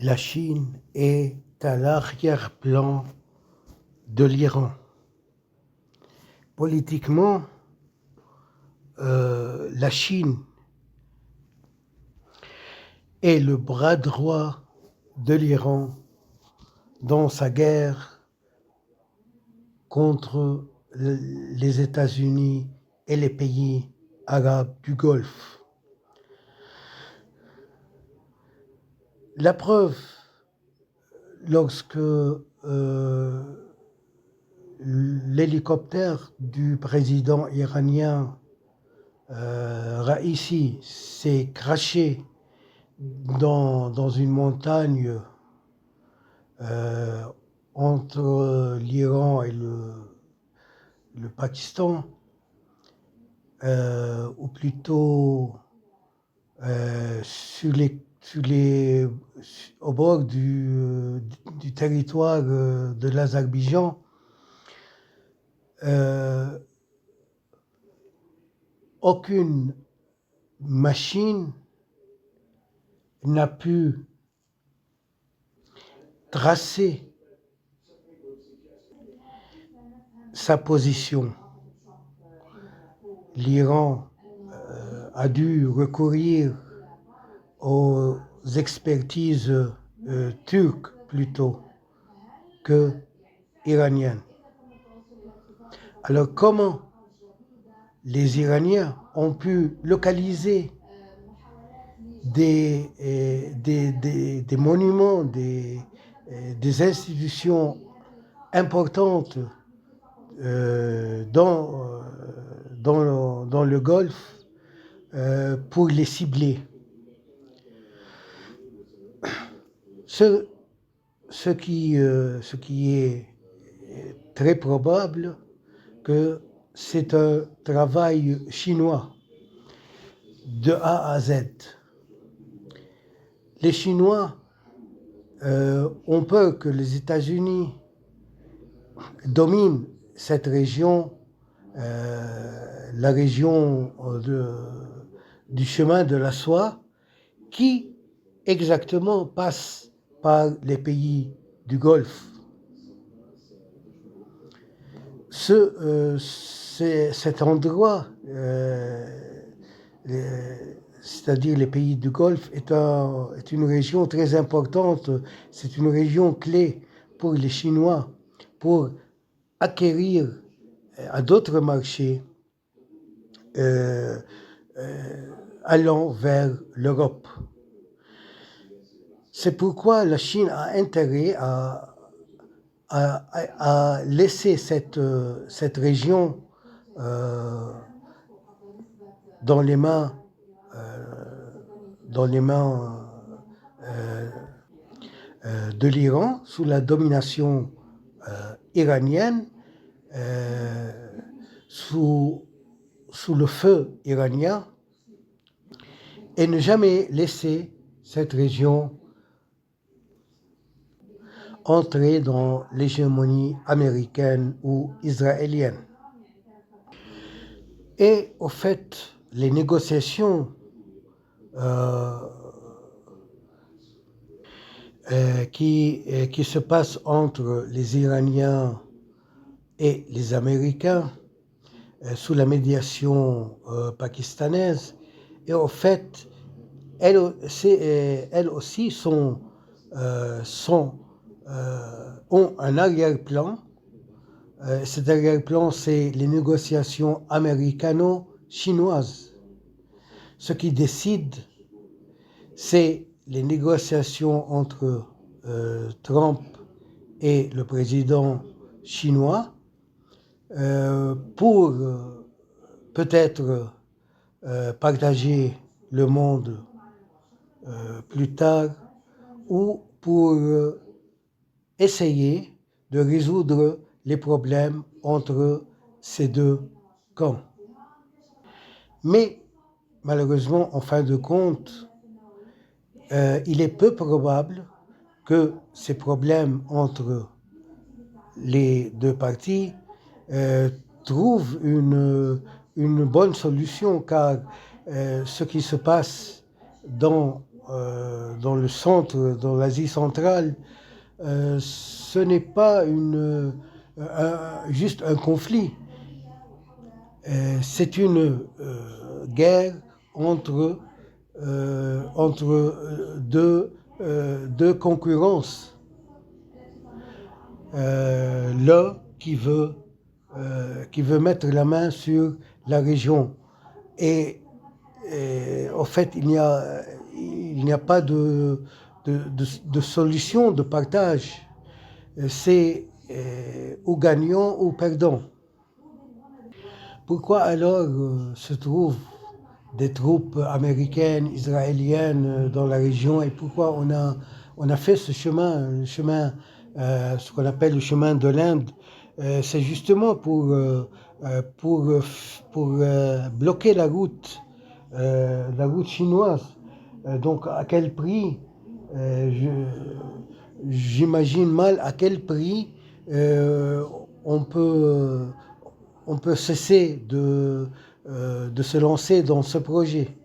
La Chine est à l'arrière-plan de l'Iran. Politiquement, la Chine est le bras droit de l'Iran dans sa guerre contre les États-Unis et les pays arabes du Golfe. La preuve, lorsque l'hélicoptère du président iranien Raïssi s'est crashé dans une montagne entre l'Iran et le Pakistan, ou plutôt au bord du territoire de l'Azerbaïdjan. Aucune machine n'a pu tracer sa position. L'Iran a dû recourir aux expertises turques plutôt que iraniennes. Alors comment les Iraniens ont pu localiser des monuments, des institutions importantes dans le Golfe pour les cibler? Ce qui est très probable, que c'est un travail chinois de A à Z. Les Chinois ont peur que les États-Unis dominent cette région, la région du chemin de la soie, qui exactement passe par les pays du Golfe. Cet endroit, c'est-à-dire les pays du Golfe, est une région très importante. C'est une région clé pour les Chinois pour acquérir à d'autres marchés allant vers l'Europe. C'est pourquoi la Chine a intérêt à laisser cette région dans les mains de l'Iran, sous la domination iranienne, sous le feu iranien, et ne jamais laisser cette région entrer dans l'hégémonie américaine ou israélienne. Et au fait, les négociations qui se passent entre les Iraniens et les Américains sous la médiation pakistanaise, et au fait, elles aussi ont un arrière-plan. Cet arrière-plan, c'est les négociations américano-chinoises. Ce qui décide, c'est les négociations entre Trump et le président chinois pour peut-être partager le monde plus tard, ou pour essayer de résoudre les problèmes entre ces deux camps. Mais malheureusement, en fin de compte, il est peu probable que ces problèmes entre les deux parties trouvent une bonne solution, car ce qui se passe dans dans le centre, dans l'Asie centrale, ce n'est pas juste un conflit. C'est une guerre entre deux concurrences. L'un qui veut mettre la main sur la région. Et en fait, il n'y a pas de solution de partage. C'est ou gagnant ou perdant. Pourquoi alors se trouvent des troupes américaines, israéliennes dans la région, et pourquoi on a fait ce chemin, ce qu'on appelle le chemin de l'Inde? C'est justement pour bloquer la route chinoise. Donc à quel prix? J'imagine mal à quel prix on peut cesser de se lancer dans ce projet.